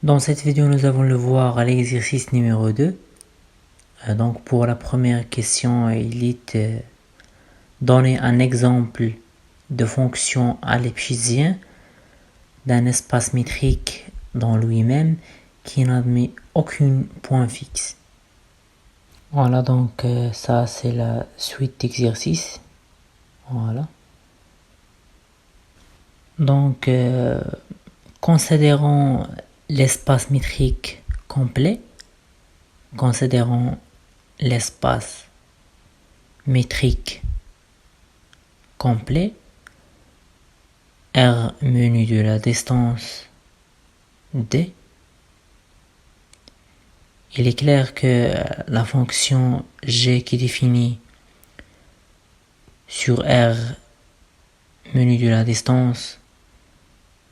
Dans cette vidéo, nous allons le voir à l'exercice numéro 2. Donc pour la première question, il est donné un exemple de fonction à l'épichézien d'un espace métrique dans lui-même qui n'admet aucun point fixe. Voilà, donc ça c'est la suite d'exercices. Voilà. Donc considérons l'espace métrique complet. Considérons l'espace métrique complet. R menu de la distance D. Il est clair que la fonction G qui est définie sur R menu de la distance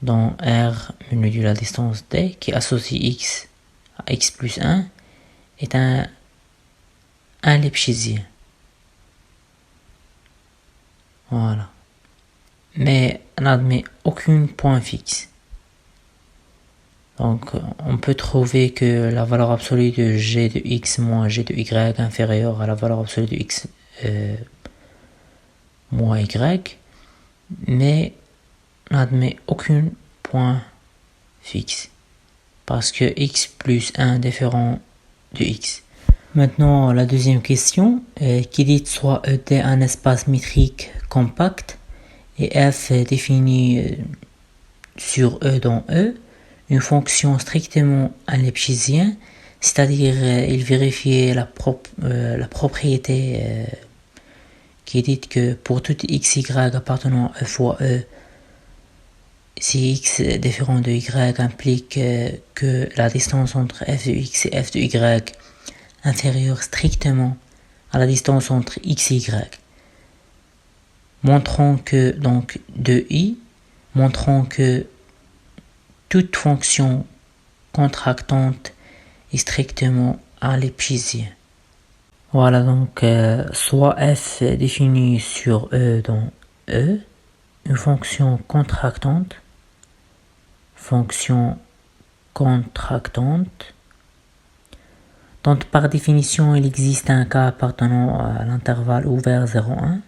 dans R menu de la distance D qui associe X à X plus 1 est un lépichézien. Voilà. Mais n'admet aucun point fixe. Donc on peut trouver que la valeur absolue de G de X moins G de Y inférieure à la valeur absolue de X moins Y, mais n'admet aucun point fixe parce que X plus 1 différent de X. Maintenant la deuxième question qui dit soit ET un espace métrique compact et F défini sur E dans E une fonction strictement un lépichézien, c'est-à-dire il vérifie la propriété qui dit que pour tout xy appartenant à E fois E, si x différent de y implique que la distance entre f de x et f de y inférieure strictement à la distance entre x et y. Montrons que donc de i, montrons que toute fonction contractante est strictement un lépichézien. Voilà, donc soit f définie sur E dans E, une fonction contractante, donc par définition il existe un cas appartenant à l'intervalle ouvert 0,1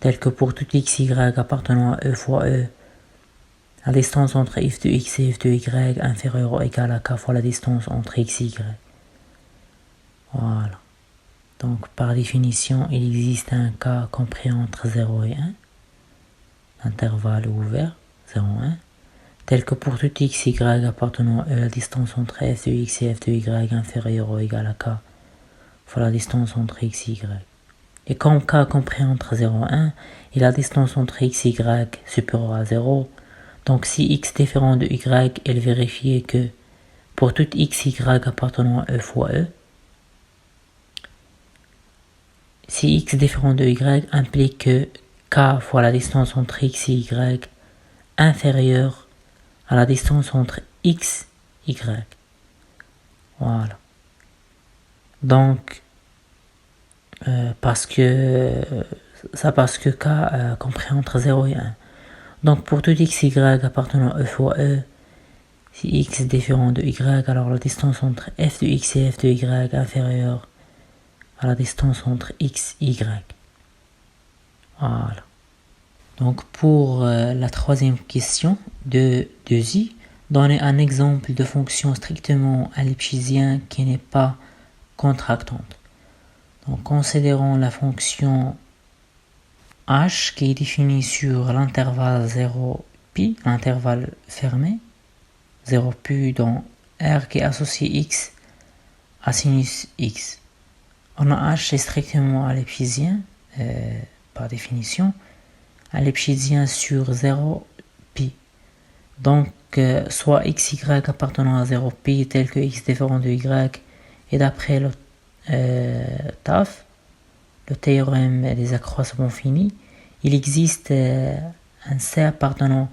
tel que pour tout xy appartenant à E fois E, la distance entre f de x et f de y inférieure ou égale à k fois la distance entre x et y. Voilà. Donc par définition, il existe un cas compris entre 0 et 1, intervalle ouvert 0,1, tel que pour tout xy appartenant à E, la distance entre f de x et f de y inférieure ou égale à k fois la distance entre x et y. Et comme k compris entre 0 et 1 et la distance entre x et y supérieure à 0, donc si x différent de y, elle vérifie que pour tout xy appartenant à E fois E, si x différent de y implique que k fois la distance entre x et y inférieure à la distance entre x et y. Voilà. Donc, parce que k compris entre 0 et 1. Donc pour tout xy appartenant à E fois E, si x est différent de y, alors la distance entre f de x et f de y inférieure à la distance entre x et y. Voilà. Donc pour la troisième question de 2i, donnez un exemple de fonction strictement un lépichézien qui n'est pas contractante. Donc considérons la fonction h qui est définie sur l'intervalle 0π, l'intervalle fermé, 0π dans R qui est associé x à sinus x. On a h est strictement un lépichézien, par définition, un lépichézien sur 0π. Donc soit xy appartenant à 0π tel que x différent de y, et d'après le TAF, le théorème des accroissements finis, il existe un C appartenant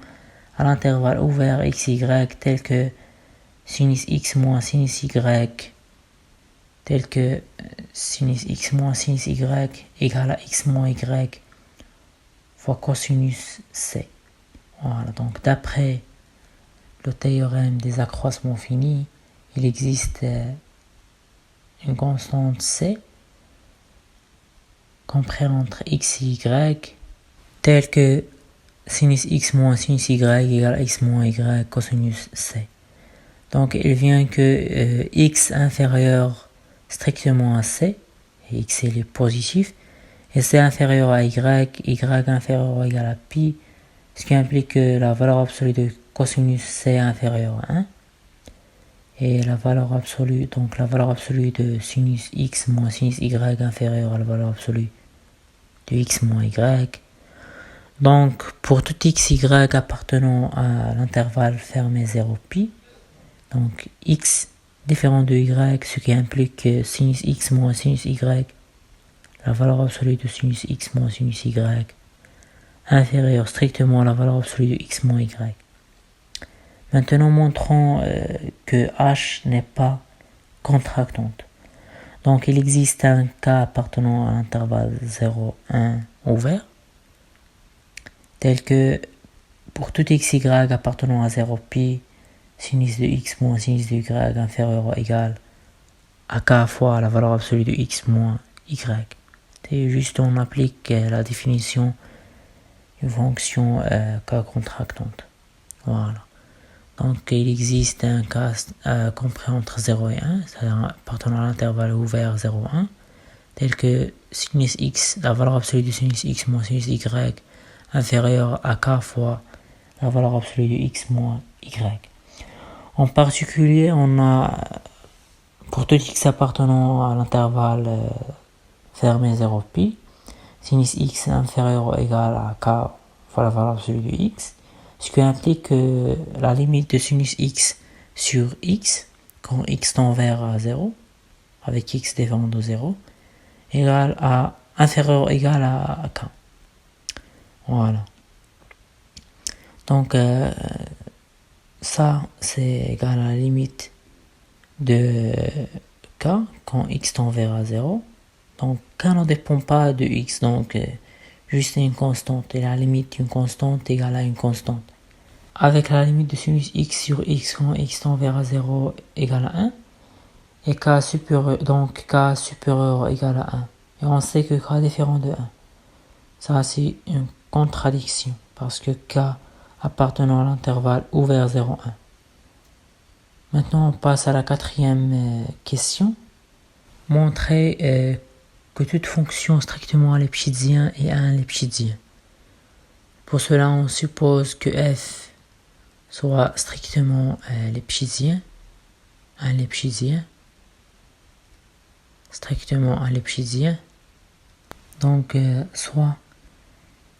à l'intervalle ouvert xy tel que sinus x moins sinus y tel que sinus x moins sinus y égale à x moins y fois cosinus c. Voilà, donc d'après le théorème des accroissements finis, il existe une constante C comprise entre x et y, telle que sinus x moins sinus y égale x moins y cosinus C. Donc il vient que x inférieur strictement à C, et x est positif, et C inférieur à y inférieur ou égal à pi, ce qui implique que la valeur absolue de cosinus C inférieure à 1, et la valeur absolue de sinus x moins sinus y inférieure à la valeur absolue de x moins y. Donc pour tout x, y appartenant à l'intervalle fermé 0 pi, donc x différent de y, ce qui implique que sinus x moins sinus y, la valeur absolue de sinus x moins sinus y, inférieure strictement à la valeur absolue de x moins y. Maintenant montrons que h n'est pas contractante. Donc il existe un cas appartenant à l'intervalle 0, 1 ouvert, tel que pour tout x, y appartenant à 0 pi, sinus de x moins sinus de y inférieur ou égal à k fois la valeur absolue de x moins y. C'est juste on applique la définition d'une fonction k contractante. Voilà. Donc il existe un cas compris entre 0 et 1, c'est-à-dire appartenant à l'intervalle ouvert 0, 1, tel que sinus x, la valeur absolue de sinus x moins sinus y inférieure à k fois la valeur absolue de x moins y. En particulier, on a, pour tout x appartenant à l'intervalle fermé 0 pi, sinus x inférieur ou égal à k fois la valeur absolue de x, ce qui implique que la limite de sinus x sur x, quand x tend vers 0, avec x différent de 0, égale à inférieur ou égal à k. Voilà. Donc, ça, c'est égal à la limite de k quand x tend vers 0. Donc, k ne dépend pas de x, donc juste une constante. Et la limite d'une constante égale à une constante. Avec la limite de sinus x sur x quand x tend vers 0 égale à 1. Et k supérieur, donc k supérieur égal à 1. Et on sait que k est différent de 1. Ça, c'est une contradiction. Parce que k appartenant à l'intervalle ouvert 0, 1. Maintenant, on passe à la quatrième question. Montrer que toute fonction strictement lipschitzienne est un lipschitzien. Pour cela, on suppose que f soit strictement lipschitzien, un lipschitzien, strictement un lipschitzien. Donc, soit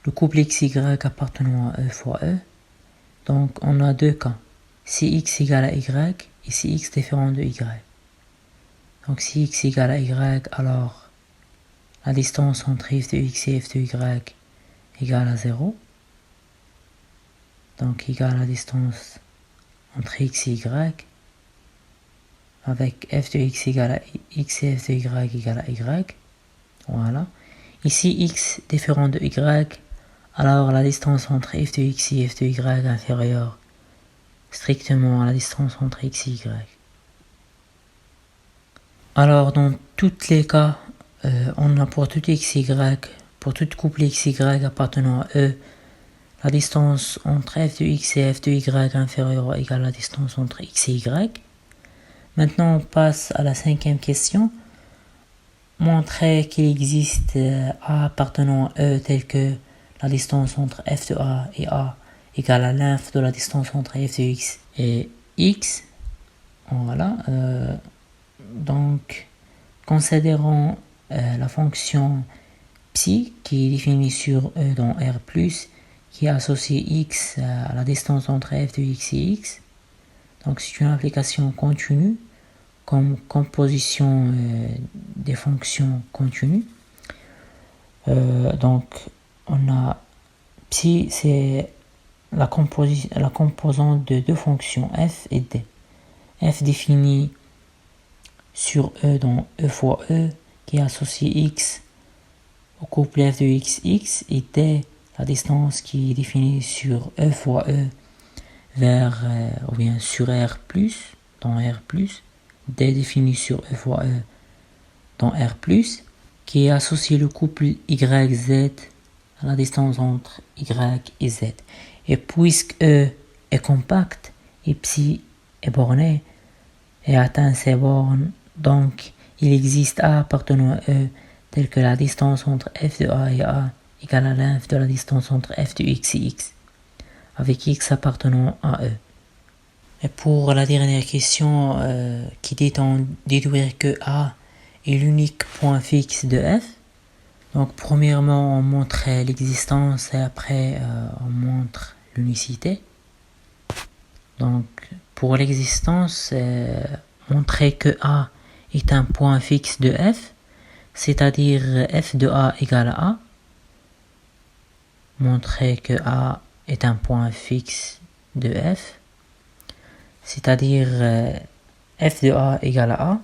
le couple xy appartenant à e fois e. Donc, on a deux cas. Si x égale à y et si x différent de y. Donc, si x égale à y, alors la distance entre f de x et f de y égale à 0. Donc, égale à la distance entre x et y. Avec f de x égale à x et f de y égale à y. Voilà. Ici, x différent de y, alors la distance entre f de x et f de y inférieure strictement à la distance entre x et y. Alors, dans tous les cas, on a pour tout x, y, pour tout couple x, y appartenant à e, la distance entre f de x et f de y inférieure ou égale à la distance entre x et y. Maintenant, on passe à la cinquième question. Montrer qu'il existe a appartenant à e tel que la distance entre f de a et a égale à l'inf de la distance entre f de x et x. Voilà. Donc, considérons la fonction psi qui est définie sur e dans R+, qui associe x à la distance entre f de x et x. Donc, c'est une application continue comme composition des fonctions continues. Donc, on a psi, c'est la composante de deux fonctions f et d. F définie sur e dans e fois e qui associe x au couple f de x, x et d, la distance qui est définie sur e fois e vers, ou bien sur R+, dans R+, D défini sur E fois E dans R+, qui est associé le couple YZ à la distance entre Y et Z. Et puisque E est compact et psi est borné et atteint ces bornes, donc il existe A appartenant à E tel que la distance entre f de A et A égale à l'inf de la distance entre f de x et x, avec x appartenant à E. Et pour la dernière question qui dit en déduire que A est l'unique point fixe de f, donc premièrement on montre l'existence et après on montre l'unicité. Donc pour l'existence, montrer que A est un point fixe de f, c'est-à-dire f de A égale à A. Montrer que A est un point fixe de f, c'est-à-dire f de A égale à A.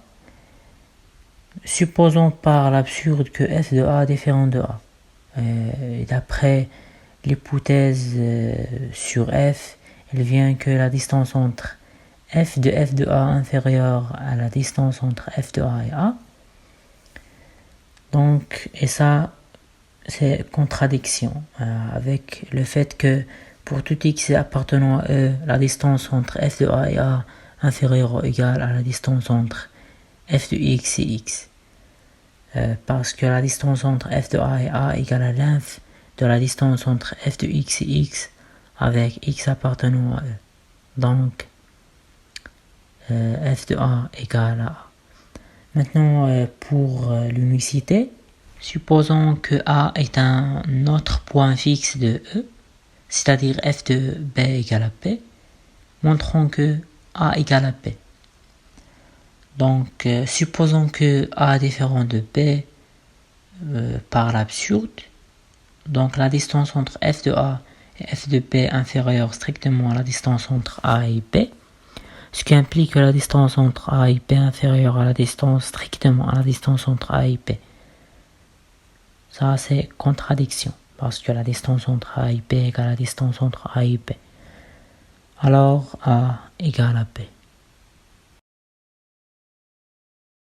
Supposons par l'absurde que f de A est différent de A. D'après l'hypothèse sur f, elle vient que la distance entre f de A inférieure à la distance entre f de A et A. Donc, et ça, c'est contradiction avec le fait que pour tout x appartenant à E, la distance entre f de A et A inférieure ou égale à la distance entre f de x et x. Parce que la distance entre f de A et A égale à l'inf de la distance entre f de x et x avec x appartenant à E. Donc, f de A égale à A. Maintenant, pour l'unicité, supposons que A est un autre point fixe de E, c'est-à-dire f de B égale à P, montrons que A égale à P. Donc, supposons que A est différent de B par l'absurde. Donc, la distance entre f de A et f de B inférieure strictement à la distance entre A et B, ce qui implique que la distance entre A et B inférieure à la distance strictement à la distance entre A et B. Ça, c'est contradiction, parce que la distance entre A et B égale à la distance entre A et B. Alors, A égale à B.